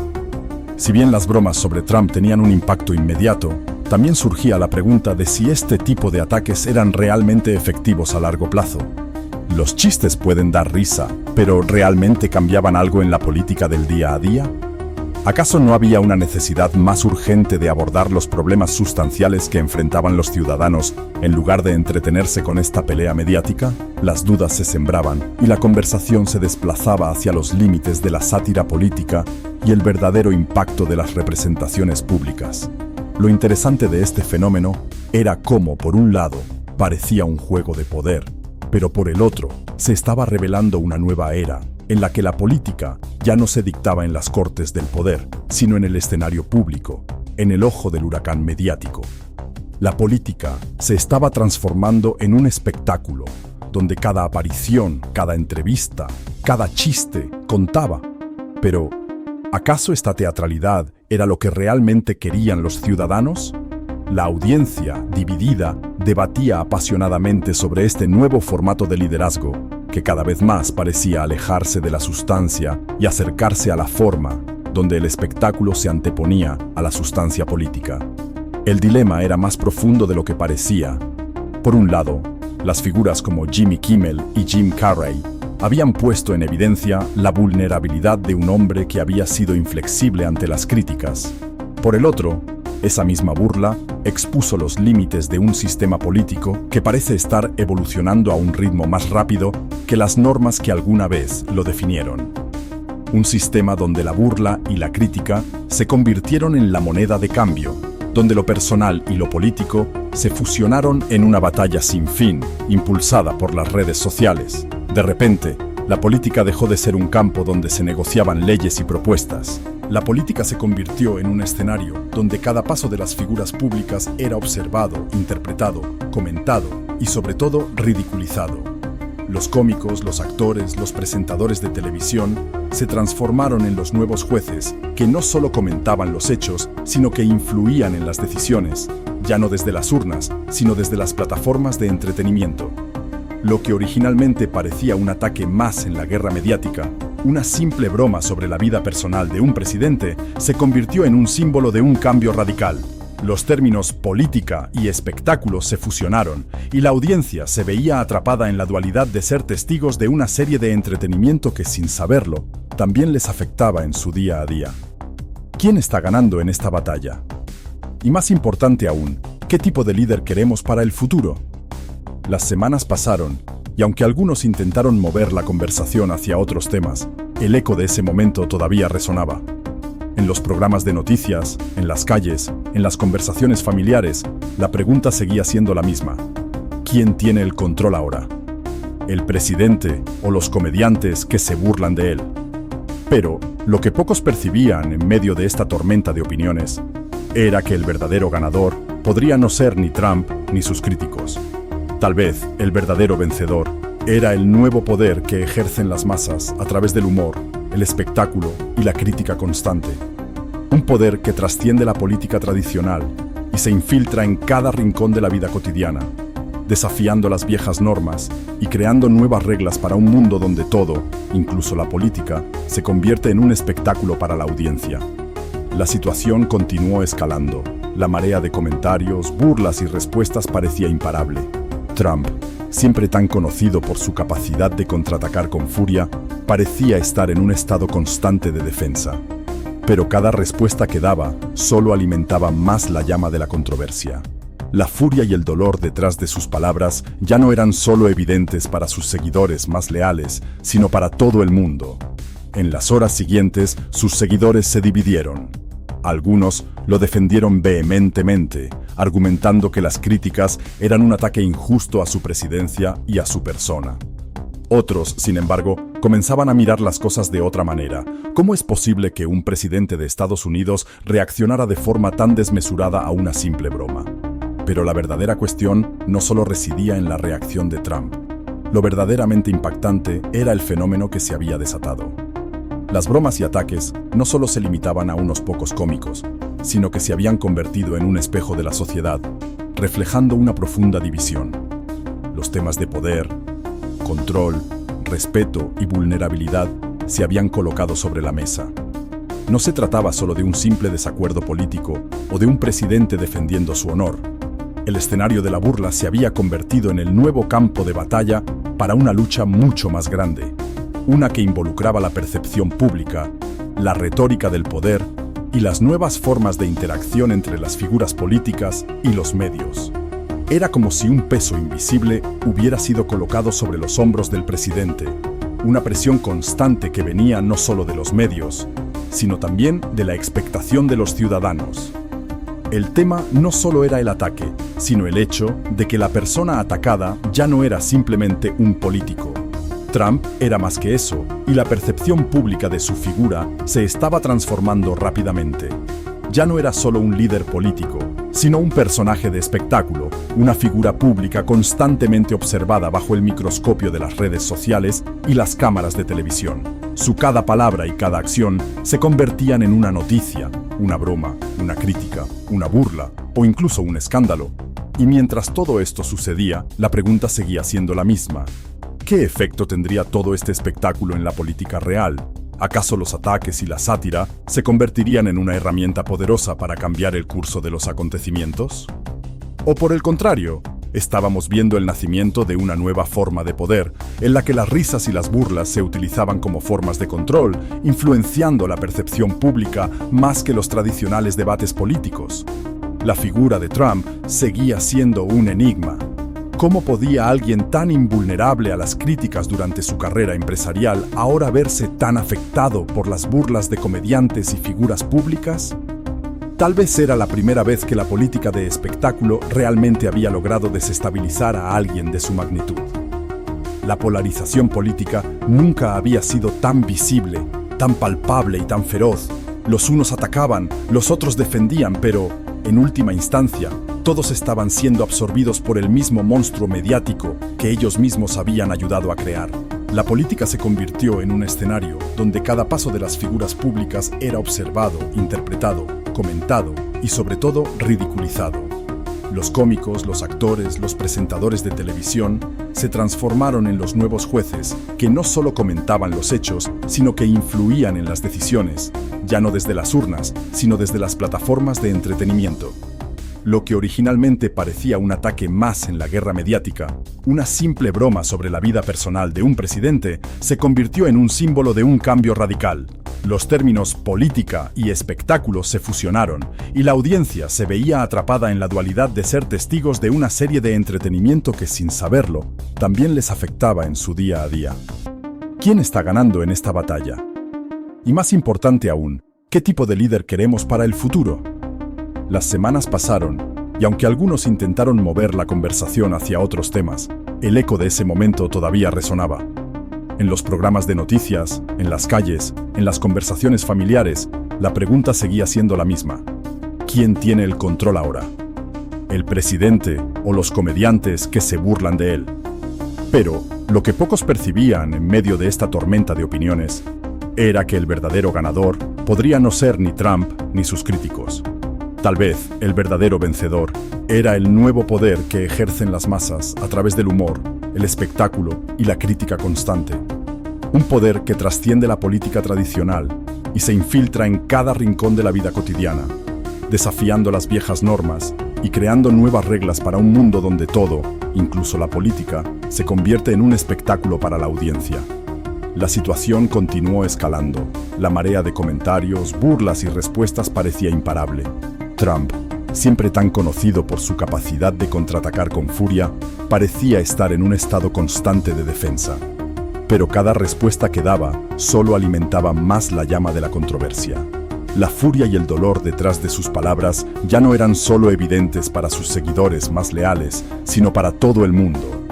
Si bien las bromas sobre Trump tenían un impacto inmediato, también surgía la pregunta de si este tipo de ataques eran realmente efectivos a largo plazo. Los chistes pueden dar risa, pero ¿realmente cambiaban algo en la política del día a día? ¿Acaso no había una necesidad más urgente de abordar los problemas sustanciales que enfrentaban los ciudadanos en lugar de entretenerse con esta pelea mediática? Las dudas se sembraban y la conversación se desplazaba hacia los límites de la sátira política y el verdadero impacto de las representaciones públicas. Lo interesante de este fenómeno era cómo, por un lado, parecía un juego de poder, pero por el otro, se estaba revelando una nueva era, en la que la política ya no se dictaba en las cortes del poder, sino en el escenario público, en el ojo del huracán mediático. La política se estaba transformando en un espectáculo, donde cada aparición, cada entrevista, cada chiste contaba. Pero, ¿acaso esta teatralidad era lo que realmente querían los ciudadanos? La audiencia, dividida, debatía apasionadamente sobre este nuevo formato de liderazgo, que cada vez más parecía alejarse de la sustancia y acercarse a la forma, donde el espectáculo se anteponía a la sustancia política. El dilema era más profundo de lo que parecía. Por un lado, las figuras como Jimmy Kimmel y Jim Carrey habían puesto en evidencia la vulnerabilidad de un hombre que había sido inflexible ante las críticas. Por el otro, esa misma burla expuso los límites de un sistema político que parece estar evolucionando a un ritmo más rápido que las normas que alguna vez lo definieron. Un sistema donde la burla y la crítica se convirtieron en la moneda de cambio, donde lo personal y lo político se fusionaron en una batalla sin fin, impulsada por las redes sociales. De repente, la política dejó de ser un campo donde se negociaban leyes y propuestas. La política se convirtió en un escenario donde cada paso de las figuras públicas era observado, interpretado, comentado y sobre todo ridiculizado. Los cómicos, los actores, los presentadores de televisión se transformaron en los nuevos jueces que no solo comentaban los hechos, sino que influían en las decisiones, ya no desde las urnas, sino desde las plataformas de entretenimiento. Lo que originalmente parecía un ataque más en la guerra mediática, una simple broma sobre la vida personal de un presidente, se convirtió en un símbolo de un cambio radical. Los términos política y espectáculo se fusionaron, y la audiencia se veía atrapada en la dualidad de ser testigos de una serie de entretenimiento que, sin saberlo, también les afectaba en su día a día. ¿Quién está ganando en esta batalla? Y más importante aún, ¿qué tipo de líder queremos para el futuro? Las semanas pasaron, y aunque algunos intentaron mover la conversación hacia otros temas, el eco de ese momento todavía resonaba. En los programas de noticias, en las calles, en las conversaciones familiares, la pregunta seguía siendo la misma. ¿Quién tiene el control ahora? ¿El presidente o los comediantes que se burlan de él? Pero lo que pocos percibían en medio de esta tormenta de opiniones era que el verdadero ganador podría no ser ni Trump ni sus críticos. Tal vez el verdadero vencedor era el nuevo poder que ejercen las masas a través del humor, el espectáculo y la crítica constante. Un poder que trasciende la política tradicional y se infiltra en cada rincón de la vida cotidiana, desafiando las viejas normas y creando nuevas reglas para un mundo donde todo, incluso la política, se convierte en un espectáculo para la audiencia. La situación continuó escalando. La marea de comentarios, burlas y respuestas parecía imparable. Trump, siempre tan conocido por su capacidad de contraatacar con furia, parecía estar en un estado constante de defensa. Pero cada respuesta que daba solo alimentaba más la llama de la controversia. La furia y el dolor detrás de sus palabras ya no eran solo evidentes para sus seguidores más leales, sino para todo el mundo. En las horas siguientes, sus seguidores se dividieron. Algunos lo defendieron vehementemente, argumentando que las críticas eran un ataque injusto a su presidencia y a su persona. Otros, sin embargo, comenzaban a mirar las cosas de otra manera. ¿Cómo es posible que un presidente de Estados Unidos reaccionara de forma tan desmesurada a una simple broma? Pero la verdadera cuestión no solo residía en la reacción de Trump. Lo verdaderamente impactante era el fenómeno que se había desatado. Las bromas y ataques no solo se limitaban a unos pocos cómicos, sino que se habían convertido en un espejo de la sociedad, reflejando una profunda división. Los temas de poder, control, respeto y vulnerabilidad se habían colocado sobre la mesa. No se trataba solo de un simple desacuerdo político o de un presidente defendiendo su honor. El escenario de la burla se había convertido en el nuevo campo de batalla para una lucha mucho más grande, una que involucraba la percepción pública, la retórica del poder y las nuevas formas de interacción entre las figuras políticas y los medios. Era como si un peso invisible hubiera sido colocado sobre los hombros del presidente, una presión constante que venía no solo de los medios, sino también de la expectación de los ciudadanos. El tema no solo era el ataque, sino el hecho de que la persona atacada ya no era simplemente un político. Trump era más que eso, y la percepción pública de su figura se estaba transformando rápidamente. Ya no era solo un líder político, sino un personaje de espectáculo, una figura pública constantemente observada bajo el microscopio de las redes sociales y las cámaras de televisión. Su cada palabra y cada acción se convertían en una noticia, una broma, una crítica, una burla o incluso un escándalo. Y mientras todo esto sucedía, la pregunta seguía siendo la misma. ¿Qué efecto tendría todo este espectáculo en la política real? ¿Acaso los ataques y la sátira se convertirían en una herramienta poderosa para cambiar el curso de los acontecimientos? ¿O por el contrario, estábamos viendo el nacimiento de una nueva forma de poder, en la que las risas y las burlas se utilizaban como formas de control, influenciando la percepción pública más que los tradicionales debates políticos? La figura de Trump seguía siendo un enigma. ¿Cómo podía alguien tan invulnerable a las críticas durante su carrera empresarial ahora verse tan afectado por las burlas de comediantes y figuras públicas? Tal vez era la primera vez que la política de espectáculo realmente había logrado desestabilizar a alguien de su magnitud. La polarización política nunca había sido tan visible, tan palpable y tan feroz. Los unos atacaban, los otros defendían, pero, en última instancia, todos estaban siendo absorbidos por el mismo monstruo mediático que ellos mismos habían ayudado a crear. La política se convirtió en un escenario donde cada paso de las figuras públicas era observado, interpretado, comentado y sobre todo ridiculizado. Los cómicos, los actores, los presentadores de televisión se transformaron en los nuevos jueces que no solo comentaban los hechos, sino que influían en las decisiones, ya no desde las urnas, sino desde las plataformas de entretenimiento. Lo que originalmente parecía un ataque más en la guerra mediática, una simple broma sobre la vida personal de un presidente, se convirtió en un símbolo de un cambio radical. Los términos política y espectáculo se fusionaron, y la audiencia se veía atrapada en la dualidad de ser testigos de una serie de entretenimiento que, sin saberlo, también les afectaba en su día a día. ¿Quién está ganando en esta batalla? Y más importante aún, ¿qué tipo de líder queremos para el futuro? Las semanas pasaron, y aunque algunos intentaron mover la conversación hacia otros temas, el eco de ese momento todavía resonaba. En los programas de noticias, en las calles, en las conversaciones familiares, la pregunta seguía siendo la misma. ¿Quién tiene el control ahora? ¿El presidente o los comediantes que se burlan de él? Pero, lo que pocos percibían en medio de esta tormenta de opiniones, era que el verdadero ganador podría no ser ni Trump ni sus críticos. Tal vez el verdadero vencedor era el nuevo poder que ejercen las masas a través del humor, el espectáculo y la crítica constante. Un poder que trasciende la política tradicional y se infiltra en cada rincón de la vida cotidiana, desafiando las viejas normas y creando nuevas reglas para un mundo donde todo, incluso la política, se convierte en un espectáculo para la audiencia. La situación continuó escalando. La marea de comentarios, burlas y respuestas parecía imparable. Trump, siempre tan conocido por su capacidad de contraatacar con furia, parecía estar en un estado constante de defensa. Pero cada respuesta que daba solo alimentaba más la llama de la controversia. la furia y el dolor detrás de sus palabras ya no eran solo evidentes para sus seguidores más leales, sino para todo el mundo.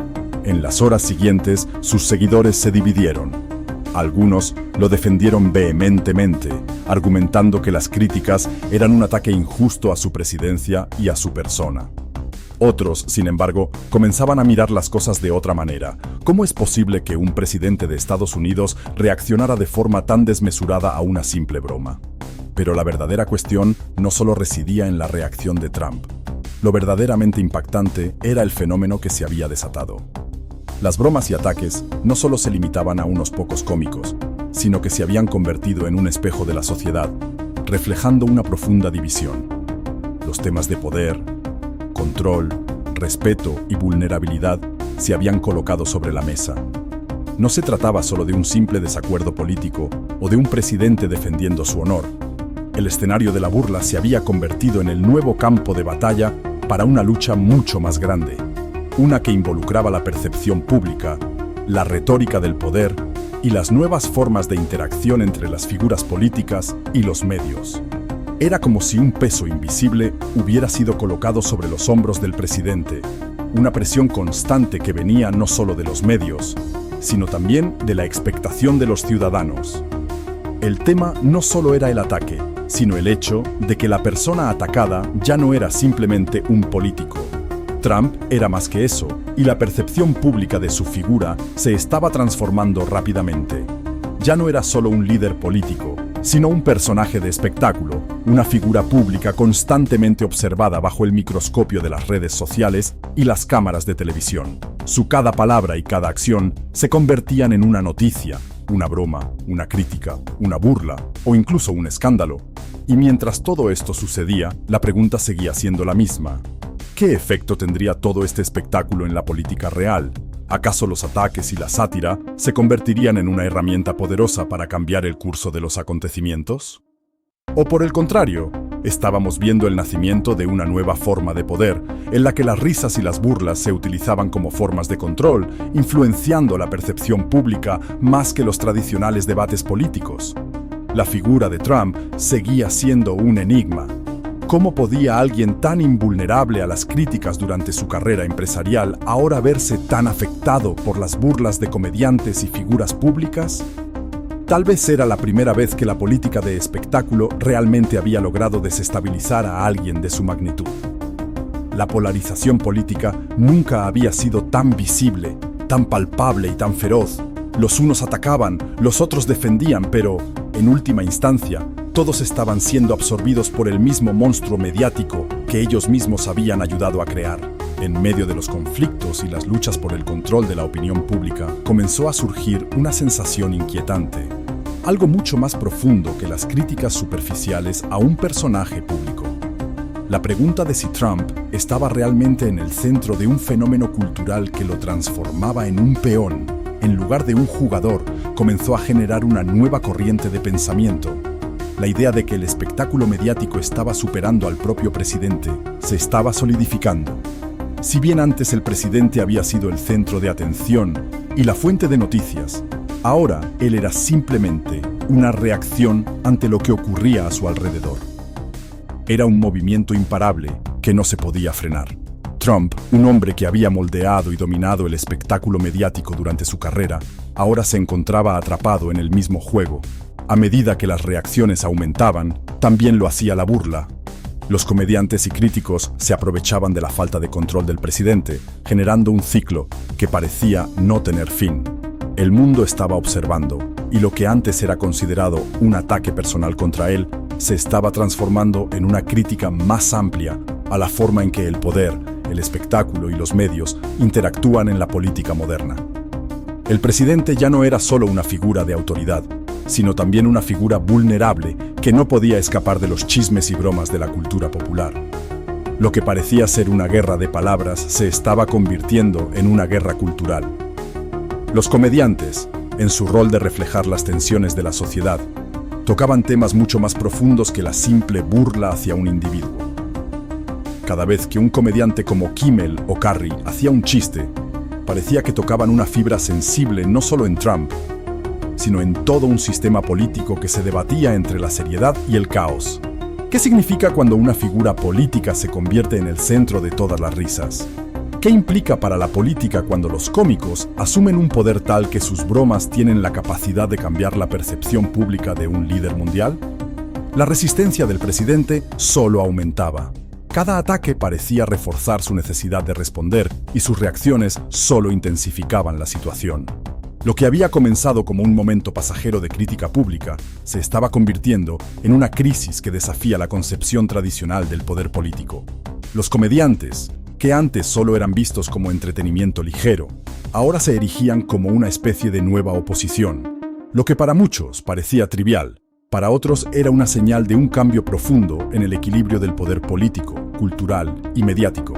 En las horas siguientes, sus seguidores se dividieron. Algunos lo defendieron vehementemente, argumentando que las críticas eran un ataque injusto a su presidencia y a su persona. Otros, sin embargo, comenzaban a mirar las cosas de otra manera. ¿Cómo es posible que un presidente de Estados Unidos reaccionara de forma tan desmesurada a una simple broma? Pero la verdadera cuestión no solo residía en la reacción de Trump. Lo verdaderamente impactante era el fenómeno que se había desatado. Las bromas y ataques no solo se limitaban a unos pocos cómicos, sino que se habían convertido en un espejo de la sociedad, reflejando una profunda división. Los temas de poder, control, respeto y vulnerabilidad se habían colocado sobre la mesa. No se trataba solo de un simple desacuerdo político o de un presidente defendiendo su honor. El escenario de la burla se había convertido en el nuevo campo de batalla para una lucha mucho más grande, una que involucraba la percepción pública, la retórica del poder y las nuevas formas de interacción entre las figuras políticas y los medios. Era como si un peso invisible hubiera sido colocado sobre los hombros del presidente, una presión constante que venía no solo de los medios, sino también de la expectación de los ciudadanos. El tema no solo era el ataque, sino el hecho de que la persona atacada ya no era simplemente un político. Trump era más que eso, y la percepción pública de su figura se estaba transformando rápidamente. Ya no era solo un líder político, sino un personaje de espectáculo, una figura pública constantemente observada bajo el microscopio de las redes sociales y las cámaras de televisión. Su cada palabra y cada acción se convertían en una noticia, una broma, una crítica, una burla o incluso un escándalo. Y mientras todo esto sucedía, la pregunta seguía siendo la misma. ¿Qué efecto tendría todo este espectáculo en la política real? ¿Acaso los ataques y la sátira se convertirían en una herramienta poderosa para cambiar el curso de los acontecimientos? ¿O por el contrario, estábamos viendo el nacimiento de una nueva forma de poder, en la que las risas y las burlas se utilizaban como formas de control, influenciando la percepción pública más que los tradicionales debates políticos? La figura de Trump seguía siendo un enigma. ¿Cómo podía alguien tan invulnerable a las críticas durante su carrera empresarial ahora verse tan afectado por las burlas de comediantes y figuras públicas? Tal vez era la primera vez que la política de espectáculo realmente había logrado desestabilizar a alguien de su magnitud. La polarización política nunca había sido tan visible, tan palpable y tan feroz. Los unos atacaban, los otros defendían, pero, en última instancia, todos estaban siendo absorbidos por el mismo monstruo mediático que ellos mismos habían ayudado a crear. En medio de los conflictos y las luchas por el control de la opinión pública, comenzó a surgir una sensación inquietante. Algo mucho más profundo que las críticas superficiales a un personaje público. La pregunta de si Trump estaba realmente en el centro de un fenómeno cultural que lo transformaba en un peón, en lugar de un jugador, comenzó a generar una nueva corriente de pensamiento. La idea de que el espectáculo mediático estaba superando al propio presidente se estaba solidificando. Si bien antes el presidente había sido el centro de atención y la fuente de noticias, ahora él era simplemente una reacción ante lo que ocurría a su alrededor. Era un movimiento imparable que no se podía frenar. Trump, un hombre que había moldeado y dominado el espectáculo mediático durante su carrera, ahora se encontraba atrapado en el mismo juego. A medida que las reacciones aumentaban, también lo hacía la burla. Los comediantes y críticos se aprovechaban de la falta de control del presidente, generando un ciclo que parecía no tener fin. El mundo estaba observando, y lo que antes era considerado un ataque personal contra él, se estaba transformando en una crítica más amplia a la forma en que el poder, el espectáculo y los medios interactúan en la política moderna. El presidente ya no era solo una figura de autoridad, sino también una figura vulnerable que no podía escapar de los chismes y bromas de la cultura popular. Lo que parecía ser una guerra de palabras se estaba convirtiendo en una guerra cultural. Los comediantes, en su rol de reflejar las tensiones de la sociedad, tocaban temas mucho más profundos que la simple burla hacia un individuo. Cada vez que un comediante como Kimmel o Carrey hacía un chiste, parecía que tocaban una fibra sensible no solo en Trump, sino en todo un sistema político que se debatía entre la seriedad y el caos. ¿Qué significa cuando una figura política se convierte en el centro de todas las risas? ¿Qué implica para la política cuando los cómicos asumen un poder tal que sus bromas tienen la capacidad de cambiar la percepción pública de un líder mundial? La resistencia del presidente solo aumentaba. Cada ataque parecía reforzar su necesidad de responder y sus reacciones solo intensificaban la situación. Lo que había comenzado como un momento pasajero de crítica pública se estaba convirtiendo en una crisis que desafía la concepción tradicional del poder político. Los comediantes, que antes solo eran vistos como entretenimiento ligero, ahora se erigían como una especie de nueva oposición. Lo que para muchos parecía trivial, para otros era una señal de un cambio profundo en el equilibrio del poder político, cultural y mediático.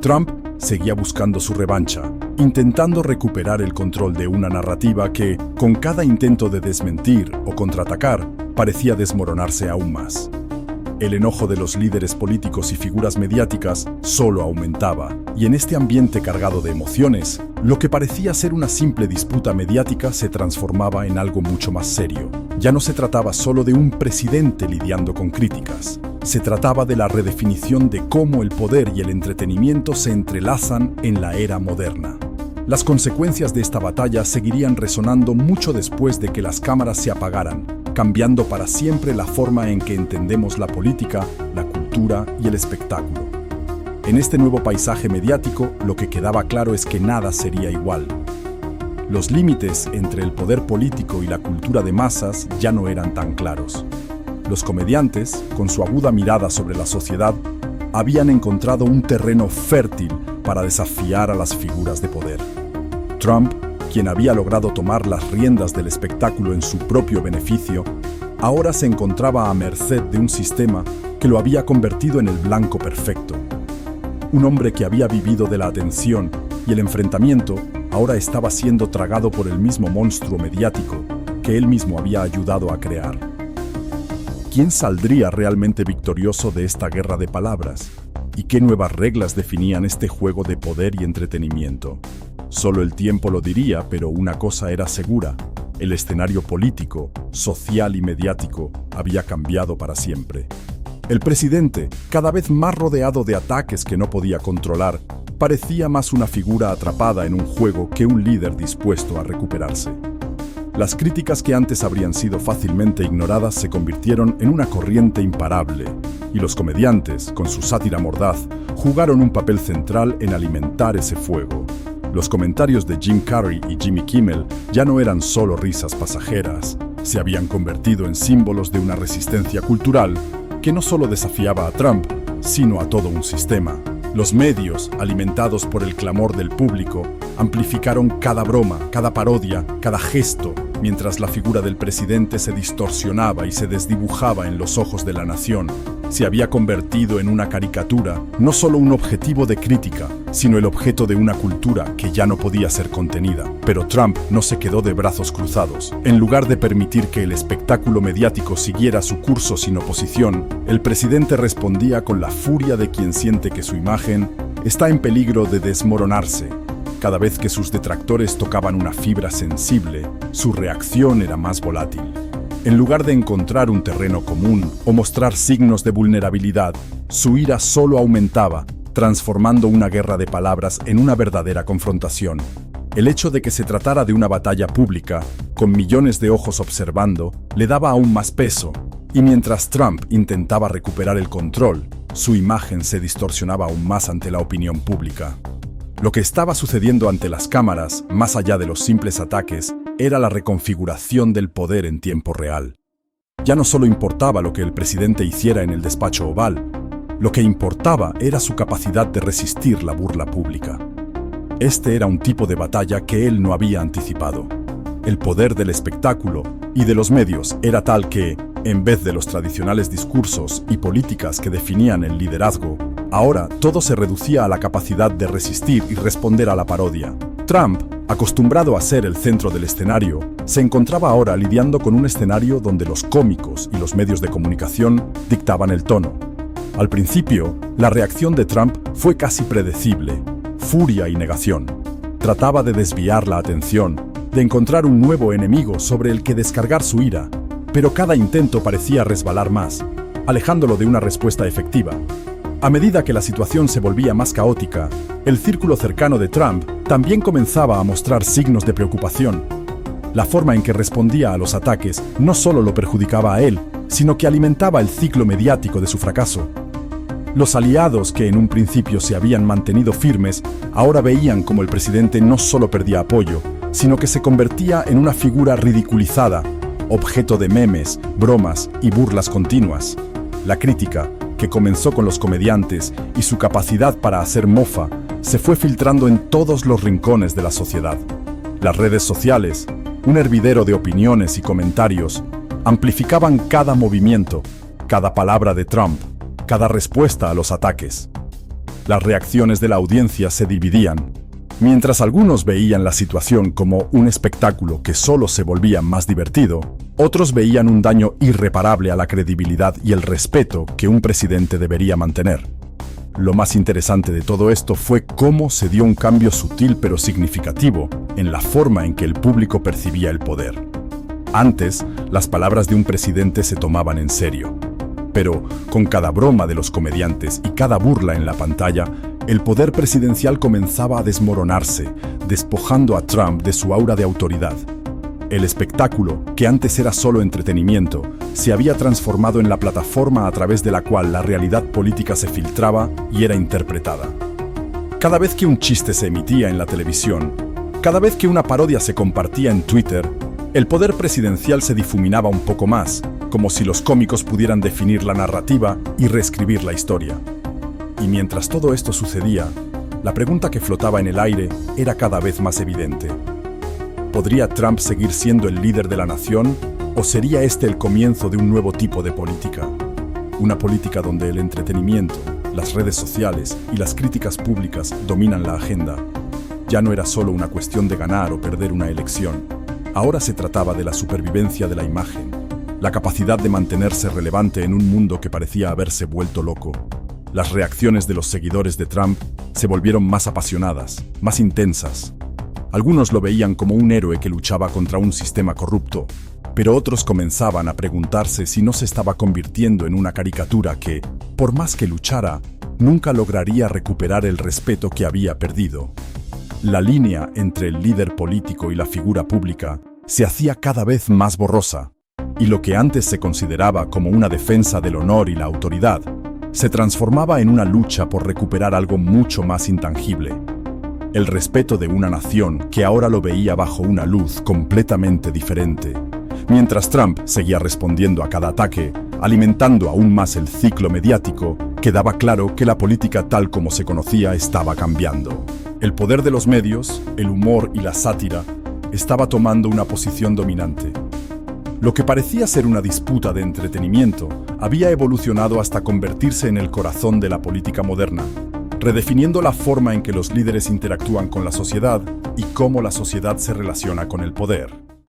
Trump seguía buscando su revancha, intentando recuperar el control de una narrativa que, con cada intento de desmentir o contraatacar, parecía desmoronarse aún más. El enojo de los líderes políticos y figuras mediáticas solo aumentaba, y en este ambiente cargado de emociones, lo que parecía ser una simple disputa mediática se transformaba en algo mucho más serio. Ya no se trataba solo de un presidente lidiando con críticas. Se trataba de la redefinición de cómo el poder y el entretenimiento se entrelazan en la era moderna. Las consecuencias de esta batalla seguirían resonando mucho después de que las cámaras se apagaran, cambiando para siempre la forma en que entendemos la política, la cultura y el espectáculo. En este nuevo paisaje mediático, lo que quedaba claro es que nada sería igual. Los límites entre el poder político y la cultura de masas ya no eran tan claros. Los comediantes, con su aguda mirada sobre la sociedad, habían encontrado un terreno fértil para desafiar a las figuras de poder. Trump, quien había logrado tomar las riendas del espectáculo en su propio beneficio, ahora se encontraba a merced de un sistema que lo había convertido en el blanco perfecto. Un hombre que había vivido de la atención y el enfrentamiento ahora estaba siendo tragado por el mismo monstruo mediático que él mismo había ayudado a crear. ¿Quién saldría realmente victorioso de esta guerra de palabras? ¿Y qué nuevas reglas definían este juego de poder y entretenimiento? Solo el tiempo lo diría, pero una cosa era segura: el escenario político, social y mediático había cambiado para siempre. El presidente, cada vez más rodeado de ataques que no podía controlar, parecía más una figura atrapada en un juego que un líder dispuesto a recuperarse. Las críticas que antes habrían sido fácilmente ignoradas se convirtieron en una corriente imparable, y los comediantes, con su sátira mordaz, jugaron un papel central en alimentar ese fuego. Los comentarios de Jim Carrey y Jimmy Kimmel ya no eran solo risas pasajeras, se habían convertido en símbolos de una resistencia cultural que no solo desafiaba a Trump, sino a todo un sistema. Los medios, alimentados por el clamor del público, amplificaron cada broma, cada parodia, cada gesto, mientras la figura del presidente se distorsionaba y se desdibujaba en los ojos de la nación. Se había convertido en una caricatura, no solo un objetivo de crítica, sino el objeto de una cultura que ya no podía ser contenida. Pero Trump no se quedó de brazos cruzados. En lugar de permitir que el espectáculo mediático siguiera su curso sin oposición, el presidente respondía con la furia de quien siente que su imagen está en peligro de desmoronarse. Cada vez que sus detractores tocaban una fibra sensible, su reacción era más volátil. En lugar de encontrar un terreno común o mostrar signos de vulnerabilidad, su ira solo aumentaba, transformando una guerra de palabras en una verdadera confrontación. El hecho de que se tratara de una batalla pública, con millones de ojos observando, le daba aún más peso, y mientras Trump intentaba recuperar el control, su imagen se distorsionaba aún más ante la opinión pública. Lo que estaba sucediendo ante las cámaras, más allá de los simples ataques, era la reconfiguración del poder en tiempo real. Ya no solo importaba lo que el presidente hiciera en el despacho oval, lo que importaba era su capacidad de resistir la burla pública. Este era un tipo de batalla que él no había anticipado. El poder del espectáculo y de los medios era tal que, en vez de los tradicionales discursos y políticas que definían el liderazgo, ahora todo se reducía a la capacidad de resistir y responder a la parodia. Trump, acostumbrado a ser el centro del escenario, se encontraba ahora lidiando con un escenario donde los cómicos y los medios de comunicación dictaban el tono. Al principio, la reacción de Trump fue casi predecible: furia y negación. Trataba de desviar la atención, de encontrar un nuevo enemigo sobre el que descargar su ira, pero cada intento parecía resbalar más, alejándolo de una respuesta efectiva. A medida que la situación se volvía más caótica, el círculo cercano de Trump también comenzaba a mostrar signos de preocupación. La forma en que respondía a los ataques no solo lo perjudicaba a él, sino que alimentaba el ciclo mediático de su fracaso. Los aliados que en un principio se habían mantenido firmes, ahora veían como el presidente no solo perdía apoyo, sino que se convertía en una figura ridiculizada, objeto de memes, bromas y burlas continuas. La crítica, que comenzó con los comediantes y su capacidad para hacer mofa, se fue filtrando en todos los rincones de la sociedad. Las redes sociales, un hervidero de opiniones y comentarios, amplificaban cada movimiento, cada palabra de Trump, cada respuesta a los ataques. Las reacciones de la audiencia se dividían. Mientras algunos veían la situación como un espectáculo que solo se volvía más divertido, otros veían un daño irreparable a la credibilidad y el respeto que un presidente debería mantener. Lo más interesante de todo esto fue cómo se dio un cambio sutil pero significativo en la forma en que el público percibía el poder. Antes, las palabras de un presidente se tomaban en serio. Pero, con cada broma de los comediantes y cada burla en la pantalla, el poder presidencial comenzaba a desmoronarse, despojando a Trump de su aura de autoridad. El espectáculo, que antes era solo entretenimiento, se había transformado en la plataforma a través de la cual la realidad política se filtraba y era interpretada. Cada vez que un chiste se emitía en la televisión, cada vez que una parodia se compartía en Twitter, el poder presidencial se difuminaba un poco más, como si los cómicos pudieran definir la narrativa y reescribir la historia. Y mientras todo esto sucedía, la pregunta que flotaba en el aire era cada vez más evidente. ¿Podría Trump seguir siendo el líder de la nación o sería este el comienzo de un nuevo tipo de política? Una política donde el entretenimiento, las redes sociales y las críticas públicas dominan la agenda. Ya no era solo una cuestión de ganar o perder una elección. Ahora se trataba de la supervivencia de la imagen, la capacidad de mantenerse relevante en un mundo que parecía haberse vuelto loco. Las reacciones de los seguidores de Trump se volvieron más apasionadas, más intensas. Algunos lo veían como un héroe que luchaba contra un sistema corrupto, pero otros comenzaban a preguntarse si no se estaba convirtiendo en una caricatura que, por más que luchara, nunca lograría recuperar el respeto que había perdido. La línea entre el líder político y la figura pública se hacía cada vez más borrosa, y lo que antes se consideraba como una defensa del honor y la autoridad, se transformaba en una lucha por recuperar algo mucho más intangible: el respeto de una nación que ahora lo veía bajo una luz completamente diferente. Mientras Trump seguía respondiendo a cada ataque, alimentando aún más el ciclo mediático, quedaba claro que la política tal como se conocía estaba cambiando. El poder de los medios, el humor y la sátira estaba tomando una posición dominante. Lo que parecía ser una disputa de entretenimiento había evolucionado hasta convertirse en el corazón de la política moderna, redefiniendo la forma en que los líderes interactúan con la sociedad y cómo la sociedad se relaciona con el poder.